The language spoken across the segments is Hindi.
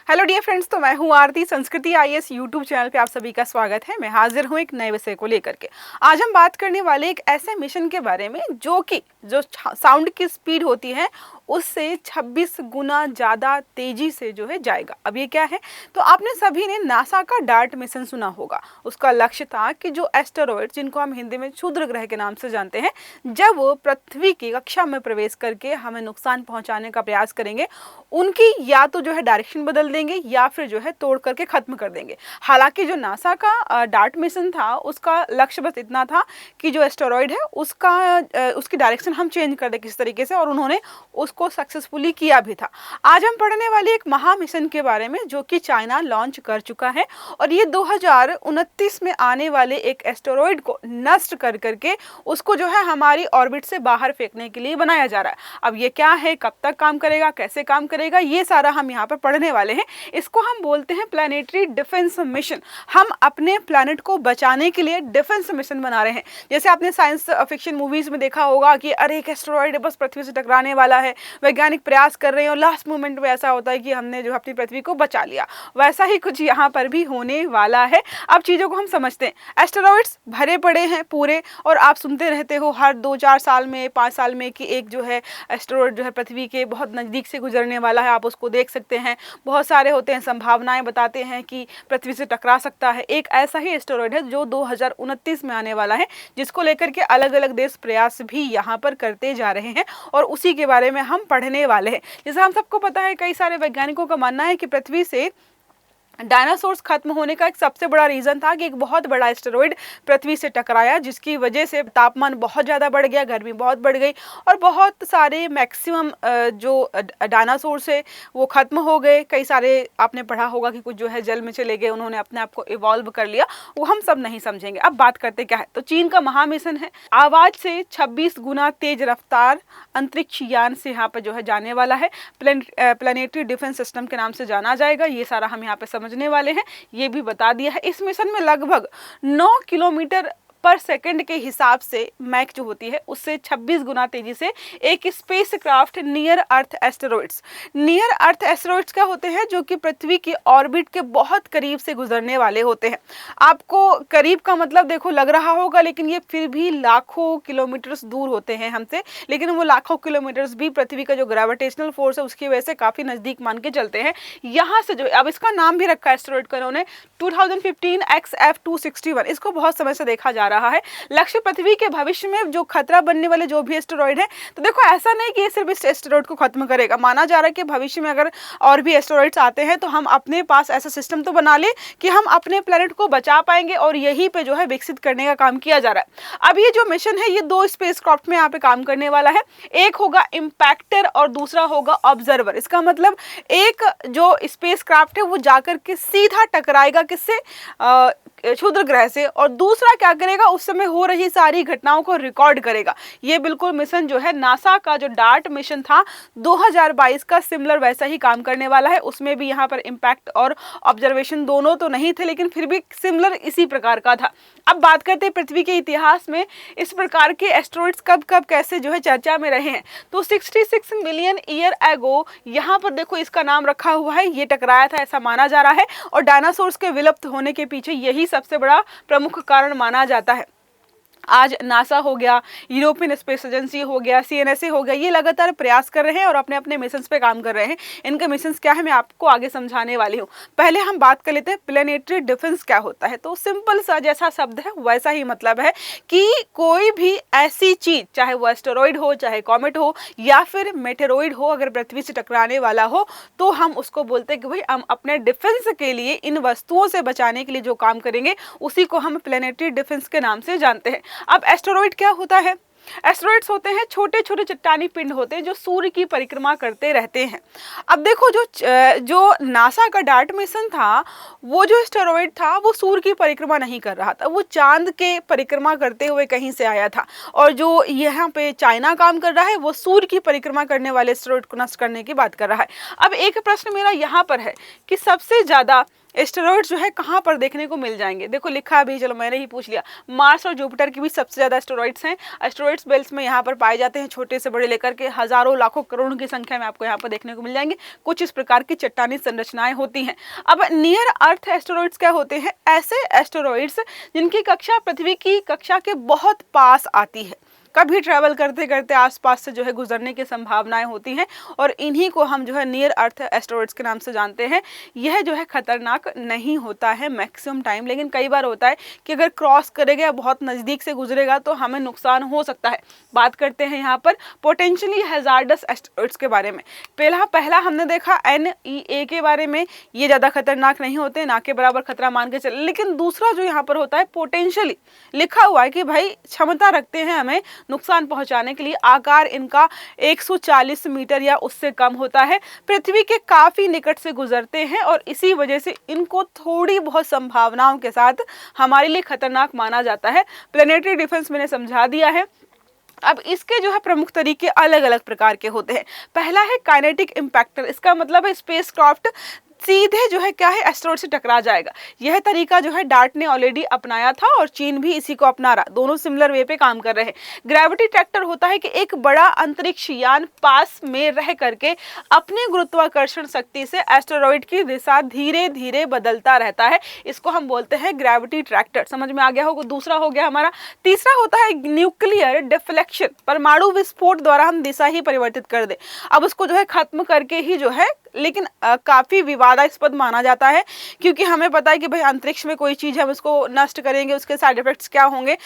हेलो डियर फ्रेंड्स, तो मैं हूँ आरती। संस्कृति आईएएस यूट्यूब चैनल पे आप सभी का स्वागत है। मैं हाजिर हूँ एक नए विषय को लेकर के। आज हम बात करने वाले एक ऐसे मिशन के बारे में जो साउंड की स्पीड होती है उससे 26 गुना ज़्यादा तेजी से जो है जाएगा। अब ये क्या है, तो आपने सभी ने नासा का डार्ट मिशन सुना होगा। उसका लक्ष्य था कि जो एस्टेरॉयड, जिनको हम हिंदी में क्षुद्र ग्रह के नाम से जानते हैं, जब वो पृथ्वी की कक्षा में प्रवेश करके हमें नुकसान पहुंचाने का प्रयास करेंगे, उनकी या तो जो है डायरेक्शन बदल देंगे या फिर जो है तोड़ करके खत्म कर देंगे। हालांकि जो नासा का डार्ट मिशन था उसका लक्ष्य बस इतना था कि जो एस्टेरॉयड है उसकी डायरेक्शन हम चेंज कर दें किस तरीके से, और उन्होंने उसको सक्सेसफुली किया भी था। आज हम पढ़ने वाले एक महा मिशन के बारे में जो कि चाइना लॉन्च कर चुका है, और ये 2029 में आने वाले एक एस्टेरॉयड को नष्ट कर करके उसको जो है हमारी ऑर्बिट से बाहर फेंकने के लिए बनाया जा रहा है। अब ये क्या है, कब तक काम करेगा, कैसे काम करेगा, ये सारा हम यहाँ पर पढ़ने वाले हैं। इसको हम बोलते हैं प्लैनेटरी डिफेंस मिशन। हम अपने प्लैनेट को बचाने के लिए डिफेंस मिशन बना रहे हैं। जैसे आपने साइंस फिक्शन मूवीज में देखा होगा कि अरे एक एस्टेरॉयड बस पृथ्वी से टकराने वाला है, वैज्ञानिक प्रयास कर रहे हैं और लास्ट मोमेंट में ऐसा होता है कि हमने जो अपनी पृथ्वी को बचा लिया। वैसा ही कुछ यहाँ पर भी होने वाला है। अब चीज़ों को हम समझते हैं। एस्टेरॉयड्स भरे पड़े हैं पूरे, और आप सुनते रहते हो हर 2-4 साल में, 5 साल में कि एक जो है एस्टेरॉयड जो है पृथ्वी के बहुत नज़दीक से गुजरने वाला है। आप उसको देख सकते हैं। बहुत सारे होते हैं, संभावनाएं बताते हैं कि पृथ्वी से टकरा सकता है। एक ऐसा ही एस्टेरॉयड है जो 2029 में आने वाला है, जिसको लेकर के अलग अलग देश प्रयास भी यहाँ पर करते जा रहे हैं, और उसी के बारे में हम पढ़ने वाले हैं। जैसे हम सबको पता है, कई सारे वैज्ञानिकों का मानना है कि पृथ्वी से डायनासोर्स खत्म होने का एक सबसे बड़ा रीजन था कि एक बहुत बड़ा एस्टेरॉयड पृथ्वी से टकराया, जिसकी वजह से तापमान बहुत ज़्यादा बढ़ गया, गर्मी बहुत बढ़ गई, और बहुत सारे मैक्सिमम जो डायनासोर्स है वो खत्म हो गए। कई सारे आपने पढ़ा होगा कि कुछ जो है जल में चले गए, उन्होंने अपने आप को इवॉल्व कर लिया। वो हम सब नहीं समझेंगे। अब बात करते क्या है, तो चीन का महामिशन है। आवाज़ से 26 गुना तेज रफ्तार अंतरिक्ष यान से यहाँ पर जो है जाने वाला है। प्लैनेटरी डिफेंस सिस्टम के नाम से जाना जाएगा। ये सारा हम यहाँ पे समझने वाले हैं। ये भी बता दिया है। इस मिशन में लगभग 9 किलोमीटर पर सेकंड के हिसाब से मैक जो होती है उससे 26 गुना तेजी से एक स्पेसक्राफ्ट नियर अर्थ एस्टेरॉइड्स क्या होते हैं, जो कि पृथ्वी की ऑर्बिट के बहुत करीब से गुजरने वाले होते हैं। आपको करीब का मतलब देखो लग रहा होगा, लेकिन ये फिर भी लाखों किलोमीटर्स दूर होते हैं हमसे। लेकिन वो लाखों किलोमीटर्स भी पृथ्वी का जो ग्रेविटेशनल फोर्स है उसकी वजह से काफी नजदीक मान के चलते हैं। यहाँ से जो अब इसका नाम भी रखा है एस्टेरॉइड का इन्होंने 2015 XF261। इसको बहुत समय से देखा जा रहा है। लक्ष्य पृथ्वी के भविष्य में जो खतरा बनने वाले जो भी एस्टेरॉइड है, तो देखो ऐसा नहीं कि ये सिर्फ इस एस्टेरॉइड को खत्म करेगा। माना जा रहा है कि भविष्य में अगर और भी एस्टेरॉइड्स आते हैं तो हम अपने पास ऐसा सिस्टम तो बना ले कि हम अपने प्लेनेट को बचा पाएंगे, और यहीं पे जो है विकसित करने का काम किया जा रहा है। अब ये जो मिशन है ये 2 स्पेसक्राफ्ट में यहाँ पे काम करने वाला है। एक होगा इम्पैक्टर और दूसरा होगा ऑब्जर्वर। इसका मतलब एक जो स्पेसक्राफ्ट है वो जाकर के सीधा टकराएगा किससे, क्षुद्र ग्रह से, और दूसरा क्या करेगा, उस समय हो रही सारी घटनाओं को रिकॉर्ड करेगा। ये बिल्कुल मिशन जो है नासा का जो डार्ट मिशन था 2022 का, सिमिलर वैसा ही काम करने वाला है। उसमें भी यहाँ पर इम्पैक्ट और ऑब्जर्वेशन दोनों तो नहीं थे, लेकिन फिर भी सिमिलर इसी प्रकार का था। अब बात करते हैं पृथ्वी के इतिहास में इस प्रकार के एस्टेरॉइड्स कब कब कैसे जो है चर्चा में रहे हैं। तो 66 मिलियन ईयर एगो यहाँ पर देखो इसका नाम रखा हुआ है, ये टकराया था ऐसा माना जा रहा है, और डायनासोर्स के विलुप्त होने के पीछे यही सबसे बड़ा प्रमुख कारण माना जाता है। आज नासा हो गया, यूरोपियन स्पेस एजेंसी हो गया, CNSA हो गया, ये लगातार प्रयास कर रहे हैं और अपने अपने मिशंस पे काम कर रहे हैं। इनके मिशंस क्या है मैं आपको आगे समझाने वाली हूँ। पहले हम बात कर लेते हैं प्लैनेटरी डिफेंस क्या होता है। तो सिंपल सा जैसा शब्द है वैसा ही मतलब है कि कोई भी ऐसी चीज, चाहे वो एस्टेरॉइड हो, चाहे कॉमेट हो, या फिर मेटेरॉइड हो, अगर पृथ्वी से टकराने वाला हो तो हम उसको बोलते हैं कि भाई हम अपने डिफेंस के लिए इन वस्तुओं से बचाने के लिए जो काम करेंगे उसी को हम प्लैनेटरी डिफेंस के नाम से जानते हैं। अब एस्टेरॉइड क्या होता है? एस्टेरॉइड्स होते हैं छोटे छोटे चट्टानी पिंड होते हैं जो सूर्य की परिक्रमा करते रहते हैं। अब देखो जो नासा का डार्ट मिशन था, वो जो एस्टेरॉइड था वो सूर्य की परिक्रमा नहीं कर रहा था, वो चांद के परिक्रमा करते हुए कहीं से आया था। और जो यहाँ पे चाइना काम कर रहा है वो सूर्य की परिक्रमा करने वाले एस्टेरॉइड को नष्ट करने की बात कर रहा है। अब एक प्रश्न मेरा यहाँ पर है कि सबसे ज्यादा एस्टेरॉइड्स जो है कहाँ पर देखने को मिल जाएंगे? देखो लिखा है भी, चलो मैंने ही पूछ लिया। मार्स और जुपिटर की भी सबसे ज्यादा एस्टेरॉइड्स हैं। एस्टेरॉइड्स बेल्ट में यहाँ पर पाए जाते हैं, छोटे से बड़े लेकर के हजारों लाखों करोड़ों की संख्या में आपको यहाँ पर देखने को मिल जाएंगे। कुछ इस प्रकार की चट्टानी संरचनाएं होती हैं। अब नियर अर्थ एस्टेरॉइड्स क्या होते हैं? ऐसे एस्टेरॉइड्स जिनकी कक्षा पृथ्वी की कक्षा के बहुत पास आती है, कभी ट्रैवल करते करते आसपास से जो है गुजरने की संभावनाएं होती हैं, और इन्हीं को हम जो है नियर अर्थ एस्टेरॉइड्स के नाम से जानते हैं। यह जो है खतरनाक नहीं होता है मैक्सिमम टाइम, लेकिन कई बार होता है कि अगर क्रॉस करेगा, बहुत नज़दीक से गुजरेगा तो हमें नुकसान हो सकता है। बात करते हैं यहाँ पर पोटेंशियली हैजार्डस एस्टेरॉइड्स के बारे में। पहला हमने देखा NEA के बारे में, ये ज़्यादा खतरनाक नहीं होते, ना के बराबर खतरा मान के चले। लेकिन दूसरा जो यहाँ पर होता है पोटेंशियली, लिखा हुआ है कि भाई क्षमता रखते हैं हमें नुकसान पहुंचाने के लिए। आकार इनका 140 मीटर या उससे कम होता है, पृथ्वी के काफी निकट से गुजरते हैं, और इसी वजह से इनको थोड़ी बहुत संभावनाओं के साथ हमारे लिए खतरनाक माना जाता है। प्लेनेटरी डिफेंस मैंने समझा दिया है। अब इसके जो है प्रमुख तरीके अलग अलग प्रकार के होते हैं। पहला है काइनेटिक इम्पैक्टर। इसका मतलब है स्पेसक्राफ्ट सीधे जो है क्या है एस्टेरॉइड से टकरा जाएगा। यह तरीका जो है डार्ट ने ऑलरेडी अपनाया था और चीन भी इसी को अपना रहा, दोनों सिमिलर वे पे काम कर रहे हैं। ग्रेविटी ट्रैक्टर होता है कि एक बड़ा अंतरिक्ष यान पास में रह करके अपने गुरुत्वाकर्षण शक्ति से एस्टेरॉइड की दिशा धीरे धीरे बदलता रहता है, इसको हम बोलते हैं ग्रेविटी ट्रैक्टर। समझ में आ गया होगा। दूसरा हो गया हमारा। तीसरा होता है न्यूक्लियर डिफ्लेक्शन। परमाणु विस्फोट द्वारा हम दिशा ही परिवर्तित कर दे। अब उसको जो है खत्म करके ही जो है, लेकिन काफी विवादास्पद माना जाता है, क्योंकि हमें पता है कि भाई अंतरिक्ष में कोई चीज हम इसको नष्ट करेंगे, उसके साइड इफेक्ट्स क्या होंगे,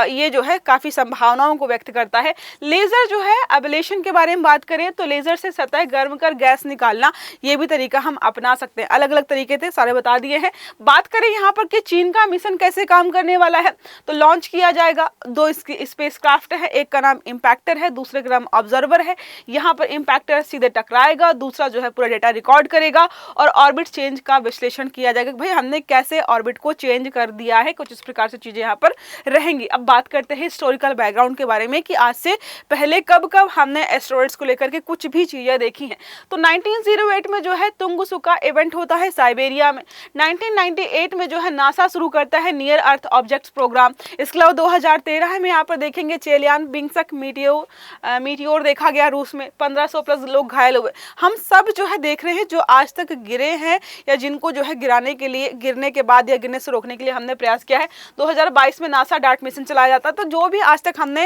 ये जो है काफी संभावनाओं को व्यक्त करता है। लेजर जो है एब्लेशन के बारे में बात करें तो लेजर से सतह गर्म कर गैस निकालना, ये भी तरीका हम अपना सकते हैं। अलग अलग तरीके थे, सारे बता दिए हैं। बात करें यहाँ पर कि चीन का मिशन कैसे काम करने वाला है, तो लॉन्च किया जाएगा। 2 स्पेसक्राफ्ट है, एक का नाम इम्पैक्टर है, दूसरे का नाम ऑब्जर्वर है। यहाँ पर इम्पैक्टर सीधे टकराएगा, दूसरा जो है पूरा डेटा रिकॉर्ड करेगा और ऑर्बिट चेंज का विश्लेषण किया जाएगा। भाई हमने कैसे ऑर्बिट को चेंज कर दिया है, कुछ इस प्रकार से चीजें यहाँ पर रहेंगी। अब बात करते हैं हिस्टोरिकल बैकग्राउंड के बारे में कि आज से पहले कब कब हमने एस्टेरॉइड्स को लेकर के कुछ भी चीजें देखी हैं। तो 1908 में जो है तुंगसुका इवेंट होता है साइबेरिया में। 1998 में जो है नासा शुरू करता है नियर अर्थ ऑब्जेक्ट्स प्रोग्राम। इसके अलावा 2013 में यहाँ पर देखेंगे चेलियानबिंग मीटियोर देखा गया रूस में, 1500 प्लस लोग घायल हुए। हम सब जो है देख रहे हैं जो आज तक गिरे हैं या जिनको जो है गिराने के लिए, गिरने के बाद या गिरने से रोकने के लिए हमने प्रयास किया है। 2022 में नासा डार्ट मिशन चलाया जाता। तो जो भी आज तक हमने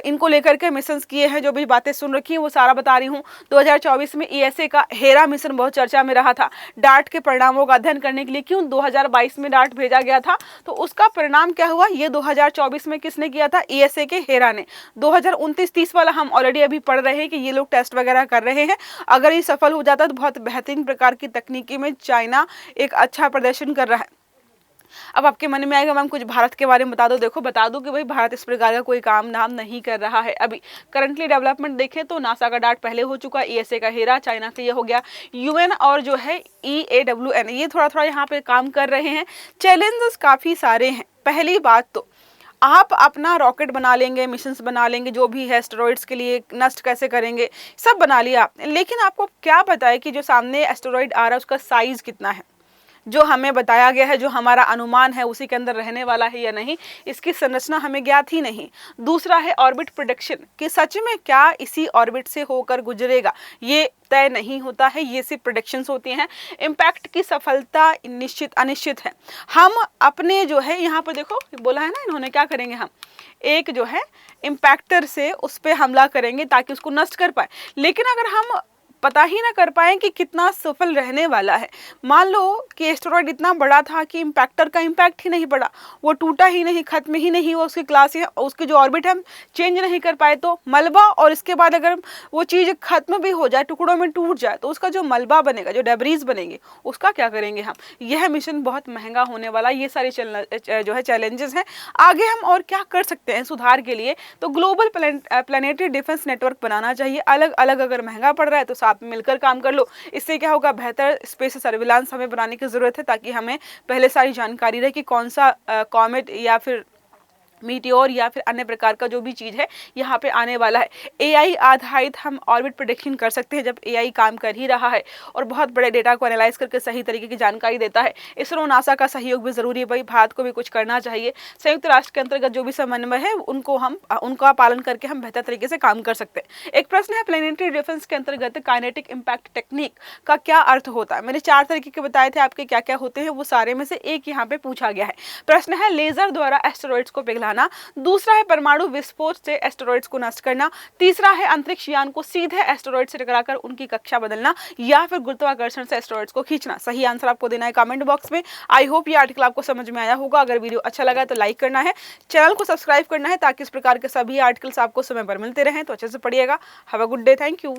इनको लेकर के मिशन किए हैं, जो भी बातें सुन रखी हैं वो सारा बता रही हूँ। 2024 में ESA का हेरा मिशन बहुत चर्चा में रहा था, डार्ट के परिणामों का अध्ययन करने के लिए। क्यों 2022 में डार्ट भेजा गया था, तो उसका परिणाम क्या हुआ, ये 2024 में किसने किया था, ESA के हेरा ने। 2029-30 वाला हम ऑलरेडी अभी पढ़ रहे हैं कि ये लोग टेस्ट वगैरह कर रहे हैं। अगर ये सफल हो जाता तो बहुत बेहतरीन प्रकार की तकनीकी में चाइना एक अच्छा प्रदर्शन कर रहा है। अब आपके मन में आएगा मैम कुछ भारत के बारे में बता दो। देखो बता दूं कि भाई भारत इस प्रकार का कोई काम नाम नहीं कर रहा है अभी। करंटली डेवलपमेंट देखें तो नासा का डार्ट पहले हो चुका, ESA का हेरा चाइना के लिए हो गया, UN और जो है EAWN ये थोड़ा थोड़ा यहाँ पे काम कर रहे हैं। चैलेंजेस काफ़ी सारे हैं। पहली बात तो आप अपना रॉकेट बना लेंगे, मिशंस बना लेंगे, जो भी है एस्टेरॉइड्स के लिए नष्ट कैसे करेंगे सब बना लिया आपने, लेकिन आपको क्या पता है कि जो सामने एस्टेरॉइड आ रहा है उसका साइज कितना है, जो हमें बताया गया है, जो हमारा अनुमान है उसी के अंदर रहने वाला है या नहीं, इसकी संरचना हमें ज्ञात ही नहीं। दूसरा है ऑर्बिट प्रेडिक्शन कि सच में क्या इसी ऑर्बिट से होकर गुजरेगा, ये तय नहीं होता है, ये सिर्फ प्रेडिक्शंस होती हैं। इम्पैक्ट की सफलता निश्चित अनिश्चित है। हम अपने जो है यहाँ पर देखो बोला है ना इन्होंने, क्या करेंगे हम एक जो है इम्पैक्टर से उस पर हमला करेंगे ताकि उसको नष्ट कर पाए, लेकिन अगर हम पता ही ना कर पाए कि कितना सफल रहने वाला है। मान लो कि एस्टेरॉइड इतना बड़ा था कि इम्पैक्टर का इम्पैक्ट ही नहीं पड़ा, वो टूटा ही नहीं, खत्म ही नहीं हुआ, उसकी क्लास है, उसके जो ऑर्बिट हम चेंज नहीं कर पाए तो मलबा, और इसके बाद अगर वो चीज़ खत्म भी हो जाए, टुकड़ों में टूट जाए, तो उसका जो मलबा बनेगा, जो डेब्रीज बनेंगे, उसका क्या करेंगे हम। यह मिशन बहुत महंगा होने वाला, ये सारी जो है चैलेंजेस हैं। आगे हम और क्या कर सकते हैं सुधार के लिए, तो ग्लोबल प्लानिटरी डिफेंस नेटवर्क बनाना चाहिए। अलग अलग अगर महंगा पड़ रहा है तो साथ में मिलकर काम कर लो। इससे क्या होगा, बेहतर स्पेस सर्विलांस हमें बनाने की जरूरत है, ताकि हमें पहले सारी जानकारी रहे कि कौन सा कॉमेट या फिर मीटियोर या फिर अन्य प्रकार का जो भी चीज़ है यहाँ पे आने वाला है। एआई आधारित हम ऑर्बिट प्रेडिक्शन कर सकते हैं जब एआई काम कर ही रहा है और बहुत बड़े डेटा को एनालाइज करके सही तरीके की जानकारी देता है। इसरो नासा का सहयोग भी जरूरी है भाई, भारत को भी कुछ करना चाहिए। संयुक्त राष्ट्र के अंतर्गत जो भी समन्वय है उनका पालन करके हम बेहतर तरीके से काम कर सकते हैं। एक प्रश्न है, प्लेनेटरी डिफेंस के अंतर्गत काइनेटिक इम्पैक्ट टेक्निक का क्या अर्थ होता है? मैंने 4 तरीके के बताए थे आपके क्या क्या होते हैं, वो सारे में से एक यहाँ पे पूछा गया है। प्रश्न है, लेजर द्वारा एस्टेरॉइड्स को पिघलाना। दूसरा है परमाणु विस्फोट से एस्टेरॉइड्स को नष्ट करना। तीसरा है अंतरिक्ष यान को सीधे एस्टेरॉइड से टकराकर उनकी कक्षा बदलना, या फिर गुरुत्वाकर्षण से एस्टेरॉइड्स को खींचना। सही आंसर आपको देना है कमेंट बॉक्स में। आई होप ये आर्टिकल आपको समझ में आया होगा। अगर वीडियो अच्छा लगा तो लाइक करना है, चैनल को सब्सक्राइब करना है ताकि इस प्रकार के सभी आर्टिकल्स आपको समय पर मिलते रहें। तो अच्छे से पढ़िएगा। Have a good day. Thank you.